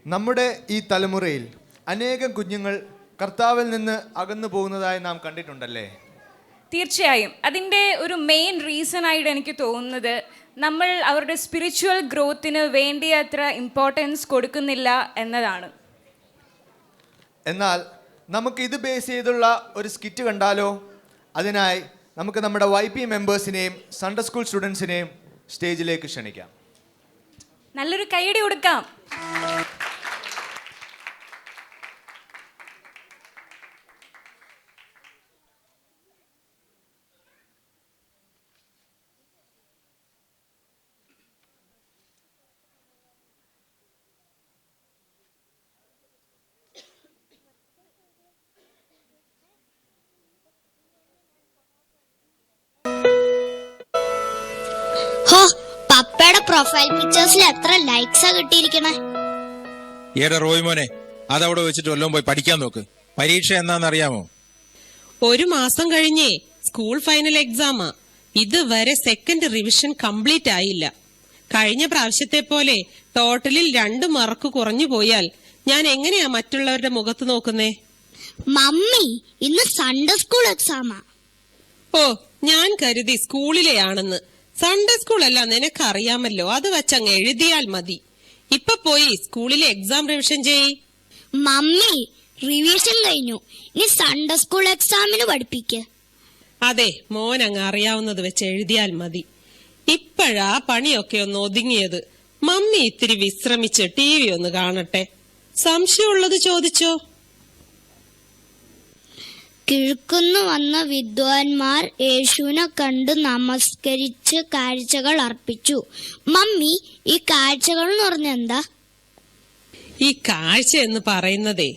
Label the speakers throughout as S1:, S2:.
S1: നമ്മുടെ ഈ തലമുറയിൽ അനേകം കുഞ്ഞുങ്ങൾ കർത്താവിൽ നിന്ന് അകന്നു പോകുന്നതായി നാം കണ്ടിട്ടുണ്ടല്ലേ?
S2: തീർച്ചയായും അതിൻ്റെ ഒരു മെയിൻ റീസൺ ആയിട്ട് എനിക്ക് തോന്നുന്നത് നമ്മൾ അവരുടെ സ്പിരിച്വൽ ഗ്രോത്തിന് വേണ്ടിയത്ര ഇമ്പോർട്ടൻസ് കൊടുക്കുന്നില്ല എന്നതാണ്.
S1: എന്നാൽ നമുക്ക് ഇത് ബേസ് ചെയ്തുള്ള ഒരു സ്കിറ്റ് കണ്ടാലോ? അതിനായി നമുക്ക് നമ്മുടെ YP മെമ്പേഴ്സിനെയും സൺഡേ സ്കൂൾ സ്റ്റുഡൻസിനെയും സ്റ്റേജിലേക്ക് ക്ഷണിക്കാം.
S2: നല്ലൊരു കൈയടി കൊടുക്കാം.
S3: പപ്പയുടെ പ്രൊഫൈൽ പിക്ചേഴ്സിൽ എത്ര ലൈക്സാ കിട്ടിയിരിക്കണേ?
S4: ഏടാ റോയ് മോനെ, അതവിടെ വെച്ചിട്ട് വല്ലതും പോയി പഠിക്കാൻ നോക്ക്. പരീക്ഷ എന്നാന്നറിയാമോ?
S5: ഒരു മാസം കഴിഞ്ഞേ സ്കൂൾ ഫൈനൽ എക്സാമാ. ഇതുവരെ സെക്കൻഡ് റിവിഷൻ കംപ്ലീറ്റ് ആയില്ല. കഴിഞ്ഞ പ്രാവശ്യത്തെ പോലെ ടോട്ടലിൽ 2 മാർക്ക് കുറഞ്ഞു പോയാൽ ഞാൻ എങ്ങനെയാ മറ്റുള്ളവരുടെ മുഖത്ത് നോക്കുന്നേ?
S3: മമ്മി, ഇന്ന് സൺഡേ സ്കൂൾ എക്സാമാ.
S5: ഓ, ഞാൻ കരുതി സ്കൂളിലെയാണെന്ന്. സൺഡേ സ്കൂൾ അല്ല, നിനക്കറിയാമല്ലോ. അത് വെച്ചങ്ങ് എഴുതിയാൽ മതി. ഇപ്പൊ പോയി സ്കൂളിലെ എക്സാം റിവിഷൻ ചെയ്യ്.
S3: മമ്മി, റിവിഷൻ കഴിഞ്ഞു, ഇനി സൺഡേ സ്കൂൾ എക്സാമിന് പഠിപ്പിക്ക്.
S5: അതെ, മോൻ അങ്ങ് അറിയാവുന്നത് വെച്ച് എഴുതിയാൽ മതി. ഇപ്പോഴാ പണിയൊക്കെ ഒന്ന് ഒതുങ്ങിയത്. മമ്മി ഇത്തിരി വിശ്രമിച്ച് TV ഒന്ന് കാണട്ടെ. സംശയമുള്ളത് ചോദിച്ചോ.
S3: കിഴക്കുന്ന് വന്ന വിദ്വാൻമാർ യേശുവിനെ കണ്ട് നമസ്കരിച്ച് കാഴ്ചകൾ അർപ്പിച്ചു. മമ്മി, ഈ കാഴ്ചകൾ എന്ന് പറഞ്ഞ എന്താ?
S5: ഈ കാഴ്ച എന്ന് പറയുന്നതേ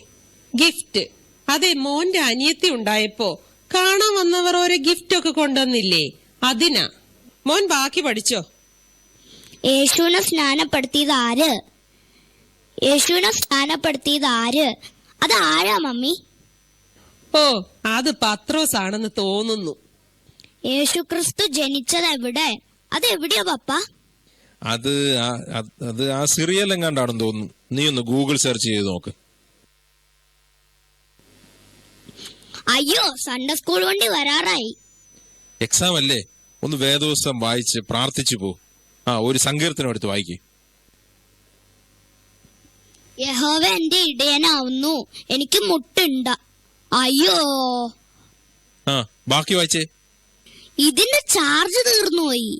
S5: ഗിഫ്റ്റ്. അതെ, മോന്റെ അനിയത്തി ഉണ്ടായപ്പോ കാണാൻ വന്നവർ ഓരോ ഗിഫ്റ്റ് ഒക്കെ കൊണ്ടുവന്നില്ലേ, അതിനാ. മോൻ ബാക്കി പഠിച്ചോ.
S3: യേശുവിനെ സ്നാനപ്പെടുത്തിയത് ആര്? യേശുവിനെ സ്നാനപ്പെടുത്തിയത് ആര്? അത് ആരാ മമ്മി?
S5: ഓ, അത് പത്രോസ് ആണെന്ന് തോന്നുന്നു.
S3: യേശു ക്രിസ്തു ജനിച്ചത് എവിടെ? അത് എവിടെയാ പപ്പ?
S4: അത് ആ സിറിയൽ എങ്ങാണ്ടാണെന്ന് തോന്നുന്നു. നീ ഒന്ന് ഗൂഗിൾ സെർച്ച് ചെയ്ത് നോക്ക്.
S3: അയ്യോ, സൺഡേ സ്കൂൾ വണ്ടി വരാറായി.
S4: എക്സാം അല്ലേ, ഒന്ന് വേദോസ്തം വായിച്ച് പ്രാർത്ഥിച്ചു പോ. ഒരു സങ്കീർത്തനം എടുത്ത് വായിക്കേ.
S3: യഹോവ എന്റെ ഇടയനാവുന്നു, എനിക്ക് മുട്ടുണ്ട. അയ്യോ,
S4: ബാക്കി വായിച്ചേ.
S3: ഇതിന്റെ ചാർജ് തീർന്നുപോയി.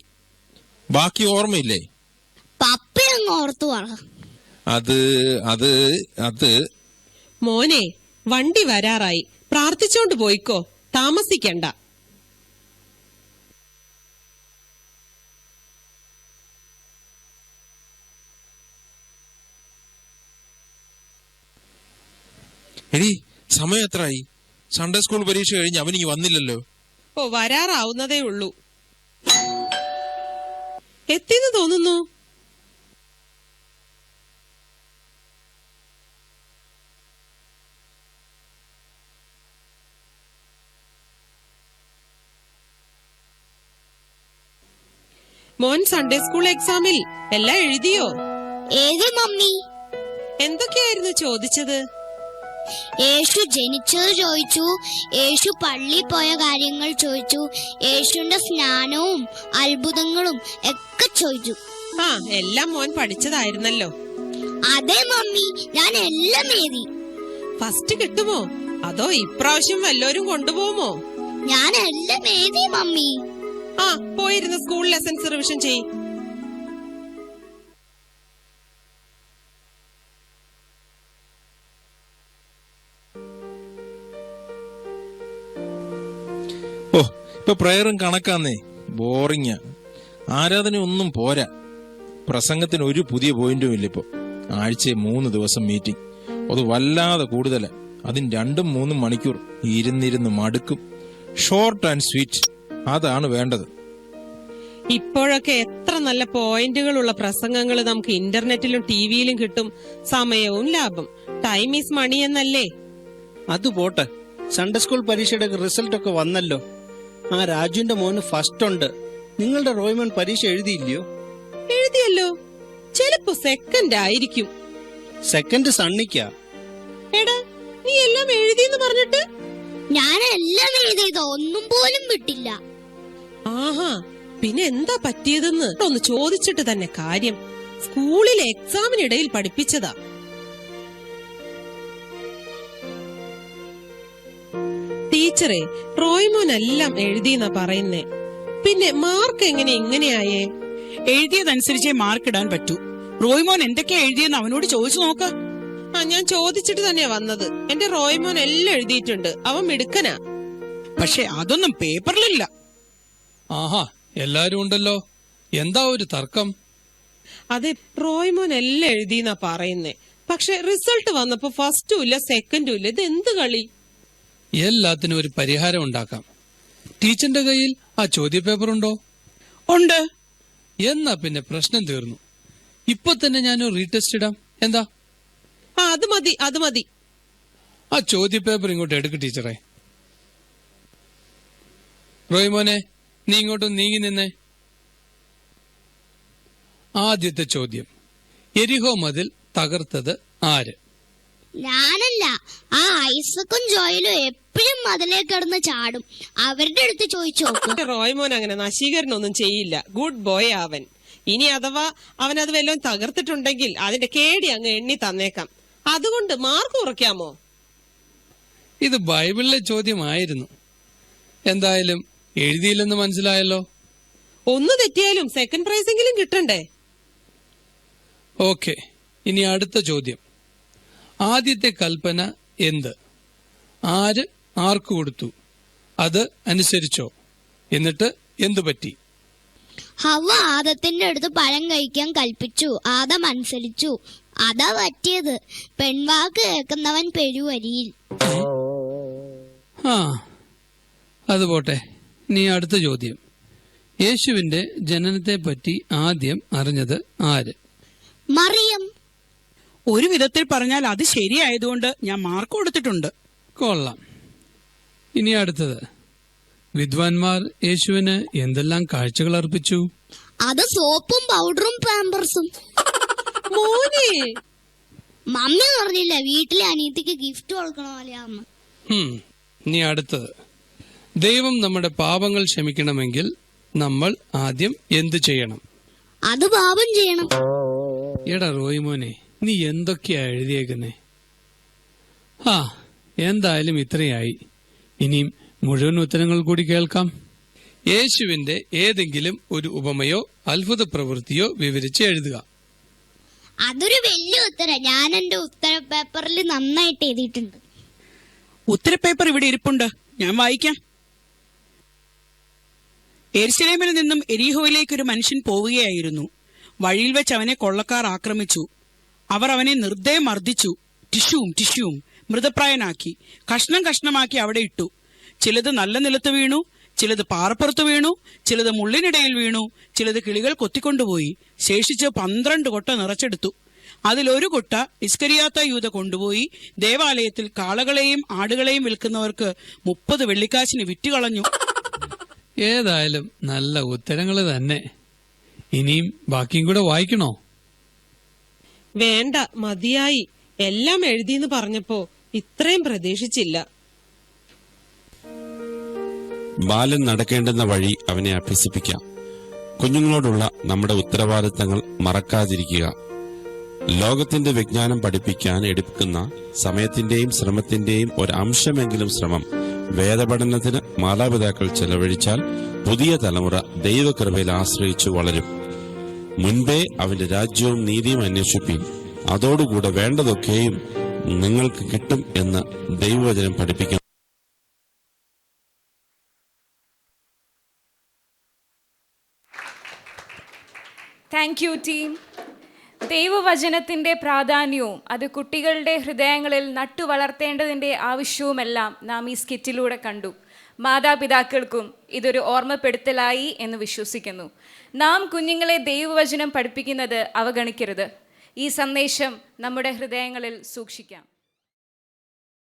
S4: ബാക്കി ഓർമ്മയില്ലേ?
S3: പപ്പ അങ്ങ് ഓർത്തു പറ.
S4: അത്
S5: മോനെ, വണ്ടി വരാറായി. പ്രാർത്ഥിച്ചോണ്ട് പോയിക്കോ, താമസിക്കണ്ട.
S4: എടി, സമയം എത്രയായി? സൺഡേ സ്കൂൾ പരീക്ഷ കഴിഞ്ഞ് അവനിങ്ങി വന്നില്ലല്ലോ.
S5: ഓ, വരാറാവുന്നതേ ഉള്ളൂ. എത്തിന്ന് തോന്നുന്നു. മോൻ സൺഡേ സ്കൂൾ എക്സാമിൽ എല്ലാം എഴുതിയോ?
S3: ഏത് മമ്മി?
S5: എന്തൊക്കെയായിരുന്നു ചോദിച്ചത്?
S3: യേശു ജനിച്ചത് ചോദിച്ചു, യേശു പള്ളി പോയ കാര്യങ്ങൾ ചോദിച്ചു, യേശുവിന്റെ സ്നാനവും അത്ഭുതങ്ങളും ഒക്കെ ചോദിച്ചു.
S5: എല്ലാം മോൻ പഠിച്ചതായിരുന്നല്ലോ.
S3: അതെ മമ്മി, ഞാൻ എല്ലാം എഴുതി.
S5: ഫസ്റ്റ് കിട്ടുമോ അതോ ഇപ്രാവശ്യം വല്ലോരും കൊണ്ടുപോകുമോ?
S3: ഞാൻ എല്ലാം എഴുതി മമ്മി.
S5: പോയിരുന്ന സ്കൂൾ ലെസൺസ് റിവിഷൻ ചെയ്.
S4: ഇപ്പൊ പ്രയറും കണക്കാന്നേ, ബോറിങ്ങ. ആരാധന ഒന്നും പോരാ. പ്രസംഗത്തിന് ഒരു പുതിയ പോയിന്റും ഇല്ല. ഇപ്പൊ ആഴ്ചയിൽ 3 ദിവസം മീറ്റിംഗ്. അത് വല്ലാതെ കൂടുതലാ. അതിന് 2-3 മണിക്കൂർ ഇരുന്നിരുന്ന് മടുക്കും. ഷോർട്ട് ആൻഡ് സ്വീറ്റ്, അതാണ് വേണ്ടത്.
S5: ഇപ്പോഴൊക്കെ എത്ര നല്ല പോയിന്റുകളുള്ള പ്രസംഗങ്ങൾ നമുക്ക് ഇന്റർനെറ്റിലും ടിവിയിലും കിട്ടും. സമയവും ലാഭം. ടൈം ഈസ് മണി എന്നല്ലേ?
S6: അത് പോട്ടെ, സൺഡേ സ്കൂൾ പരീക്ഷയുടെ റിസൾട്ട് ഒക്കെ വന്നല്ലോ. രാജുവിന്റെ മോന് ഫസ്റ്റ് ഉണ്ട്. നിങ്ങളുടെ റോയ്മോൻ പരീക്ഷ എഴുതിയില്ലയോ?
S5: എഴുതിയല്ലോ. ചിലപ്പോ സെക്കൻഡ് ആയിരിക്കും.
S6: സെക്കൻഡ് സണ്ണിക്കാ.
S5: എടാ, നീ എല്ലാം എഴുതിയെന്ന് പറഞ്ഞിട്ട്?
S3: ഞാൻ എല്ലാം എഴുതിയത്, ഒന്നും പോലും വിട്ടില്ല.
S5: ആഹാ, പിന്നെ എന്താ പറ്റിയതെന്ന് ഒന്ന് ചോദിച്ചിട്ട് തന്നെ കാര്യം. സ്കൂളിലെ എക്സാമിനിടയിൽ പഠിപ്പിച്ചതാ. ടീച്ചറെ, റോയ്മോൻ എല്ലാം എഴുതിയെന്നാ പറയുന്നേ. പിന്നെ മാർക്ക് എങ്ങനെ ഇങ്ങനെയായേ?
S7: എഴുതിയതനുസരിച്ചേ മാർക്ക് ഇടാൻ പറ്റൂ. റോയ്മോൻ എന്തൊക്കെയാ എഴുതിയെന്ന് അവനോട് ചോദിച്ചു നോക്ക.
S5: ഞാൻ ചോദിച്ചിട്ട് തന്നെയാ വന്നത്. എന്റെ റോയ്മോൻ എല്ലാം എഴുതിയിട്ടുണ്ട്, അവൻ മിടുക്കനാ.
S7: പക്ഷെ അതൊന്നും പേപ്പറിലില്ല.
S8: ആഹാ, എല്ലാരും ഉണ്ടല്ലോ. എന്താ ഒരു തർക്കം?
S5: അതെ, റോയ്മോൻ എല്ലാം എഴുതിയെന്നാ പറയുന്നേ. പക്ഷെ റിസൾട്ട് വന്നപ്പോ ഫസ്റ്റും ഇല്ല സെക്കൻഡും ഇല്ല. ഇത് എന്ത് കളി?
S8: എല്ലാത്തിനും ഒരു പരിഹാരം ഉണ്ടാക്കാം. ടീച്ചറിന്റെ കയ്യിൽ ആ ചോദ്യപേപ്പർ ഉണ്ടോ?
S7: ഉണ്ട്.
S8: എന്നാ പിന്നെ പ്രശ്നം തീർന്നു. ഇപ്പൊ തന്നെ ഞാൻ റീടെസ്റ്റ് ഇടാം. എന്താ?
S5: അത് മതി, അത് മതി.
S8: ആ ചോദ്യപേപ്പർ ഇങ്ങോട്ട് എടുക്ക് ടീച്ചറെ. റോയ്മോനെ, നീ ഇങ്ങോട്ട് നീങ്ങി നിന്നേ. ആദ്യത്തെ ചോദ്യം, എരിഹോ മതിൽ തകർത്തത് ആര്?
S3: ഞാനല്ല, ആ ഐസക്കും ജോയലും എപ്പോഴും മതിലേ കിടന്ന് ചാടും. അവരുടെ അടുത്ത് ചോദിച്ചു നോക്കും.
S5: റോയ്മോൻ അങ്ങനെ നശീകരണമൊന്നും ചെയ്യില്ല. ഗുഡ് ബോയ് അവൻ. ഇനി അഥവാ അവൻ അത് വല്ലതും തകർത്തിട്ടുണ്ടെങ്കിൽ അതിന്റെ കേടി അങ്ങ് എണ്ണി തന്നേക്കാം. അതുകൊണ്ട് മാർക്ക് കുറയ്ക്കാമോ?
S8: ഇത് ബൈബിളിലെ ചോദ്യമായിരുന്നു. എന്തായാലും എഴുതിയില്ലെന്ന് മനസ്സിലായല്ലോ.
S5: ഒന്ന് തെറ്റിയാലും സെക്കൻഡ് പ്രൈസെങ്കിലും കിട്ടണ്ടേ?
S8: ഓക്കെ, ഇനി അടുത്ത ചോദ്യം. ആദ്യത്തെ കൽപ്പന എന്ത്? ആര് ആർക്ക് കൊടുത്തു? അത് അനുസരിച്ചോ? എന്നിട്ട് എന്തു പറ്റി?
S3: ഹവ്വ ആദത്തിന്റെ അടുത്ത് പഴം കഴിക്കാൻ കൽപ്പിച്ചു. ആദം അനുസരിച്ചു. അതാ പറ്റിയത്. പെൺവാക്ക് കേൾക്കുന്നവൻ പെരുവരിയിൽ.
S8: ആ, അത് പോട്ടെ. ഇനി അടുത്ത ചോദ്യം. യേശുവിന്റെ ജനനത്തെ പറ്റി ആദ്യം അറിഞ്ഞത് ആര്?
S3: മറിയം.
S7: ഒരു വിധത്തിൽ പറഞ്ഞാൽ അത് ശരിയായതുകൊണ്ട് ഞാൻ മാർക്ക് കൊടുത്തിട്ടുണ്ട്.
S8: കൊള്ളാം. ഇനി അടുത്തത്. വിദ്വാൻമാർ യേശുവിന് എന്തെല്ലാം കാഴ്ചകൾ അർപ്പിച്ചു?
S3: അത് സോപ്പും പൗഡറും പാമ്പേഴ്സും.
S5: മോനെ,
S3: മമ്മി പറഞ്ഞില്ല വീട്ടിലെ അനിയത്തിക്ക് ഗിഫ്റ്റ് കൊടുക്കണ പോലെ അമ്മ.
S8: ഇനി അടുത്തത്. ദൈവം നമ്മുടെ പാപങ്ങൾ ക്ഷമിക്കണമെങ്കിൽ നമ്മൾ ആദ്യം എന്ത് ചെയ്യണം?
S3: അത് പാപം ചെയ്യണം.
S8: എടാ റോയ്മോനെ, നീ എന്തൊക്കെയാ എഴുതിയേക്കുന്നേ? എന്തായാലും ഇത്രയായി. ഇനിയും മുഴുവൻ ഉത്തരങ്ങൾ കൂടി കേൾക്കാം. യേശുവിന്റെ ഏതെങ്കിലും ഒരു ഉപമയോ അത്ഭുത പ്രവൃത്തിയോ വിവരിച്ച് എഴുതുക.
S3: അതൊരു വലിയ ഉത്തരം. ഞാൻ എന്റെ ഉത്തര പേപ്പറിൽ നന്നായിട്ട് എഴുതിയിട്ടുണ്ട്.
S7: ഉത്തരപേപ്പർ ഇവിടെ ഇരിപ്പുണ്ട്, ഞാൻ വായിക്കാം. യെരുശലേമിൽ നിന്നും എരീഹോയിലേക്ക് ഒരു മനുഷ്യൻ പോവുകയായിരുന്നു. വഴിയിൽ വെച്ച് അവനെ കൊള്ളക്കാർ ആക്രമിച്ചു. അവർ അവനെ നിർദ്ദയം മർദ്ദിച്ചു. ടിഷ്യൂവും മൃതപ്രായനാക്കി കഷ്ണം കഷ്ണമാക്കി അവിടെ ഇട്ടു. ചിലത് നല്ല നിലത്ത് വീണു, ചിലത് പാറപ്പുറത്ത് വീണു, ചിലത് മുള്ളിനിടയിൽ വീണു, ചിലത് കിളികൾ കൊത്തിക്കൊണ്ടുപോയി. ശേഷിച്ച് 12 കൊട്ട നിറച്ചെടുത്തു. അതിലൊരു കൊട്ട ഇസ്കരിയാത്ത യൂദ കൊണ്ടുപോയി ദേവാലയത്തിൽ കാളകളെയും ആടുകളെയും വിൽക്കുന്നവർക്ക് 30 വെള്ളിക്കാശിന് വിറ്റുകളഞ്ഞു.
S8: ഏതായാലും നല്ല ഉത്തരങ്ങൾ തന്നെ. ഇനിയും ബാക്കിയും കൂടെ വായിക്കണോ?
S5: വേണ്ട, മതിയായി. എല്ലാം എഴുതിയെന്ന് പറഞ്ഞപ്പോ ഇത്രയും പ്രതീക്ഷിച്ചില്ല.
S9: ബാലൻ നടക്കേണ്ടുന്ന വഴി അവനെ അഭ്യസിപ്പിക്കാം. കുഞ്ഞുങ്ങളോടുള്ള നമ്മുടെ ഉത്തരവാദിത്തങ്ങൾ മറക്കാതിരിക്കുക. ലോകത്തിന്റെ വിജ്ഞാനം പഠിപ്പിക്കാൻ എടുക്കുന്ന സമയത്തിന്റെയും ശ്രമത്തിന്റെയും ഒരു അംശമെങ്കിലും ശ്രമം വേദപഠനത്തിന് മാതാപിതാക്കൾ ചെലവഴിച്ചാൽ പുതിയ തലമുറ ദൈവകൃപയിൽ ആശ്രയിച്ചു വളരും. മുൻപേ അവന്റെ രാജ്യവും നീതിയും അന്വേഷിപ്പീൻ, അതോടുകൂടെ വേണ്ടതൊക്കെയും നിങ്ങൾക്ക് കിട്ടും എന്ന് ദൈവവചനം പഠിപ്പിക്കുന്നു.
S2: Thank you team. ദൈവവചനത്തിൻ്റെ പ്രാധാന്യവും അത് കുട്ടികളുടെ ഹൃദയങ്ങളിൽ നട്ടുവളർത്തേണ്ടതിൻ്റെ ആവശ്യവുമെല്ലാം നാം ഈ സ്കിറ്റിലൂടെ കണ്ടു. മാതാപിതാക്കൾക്കും ഇതൊരു ഓർമ്മപ്പെടുത്തലായി എന്ന് വിശ്വസിക്കുന്നു. നാം കുഞ്ഞുങ്ങളെ ദൈവവചനം പഠിപ്പിക്കുന്നത് അവഗണിക്കരുത്. ഈ സന്ദേശം നമ്മുടെ ഹൃദയങ്ങളിൽ സൂക്ഷിക്കാം.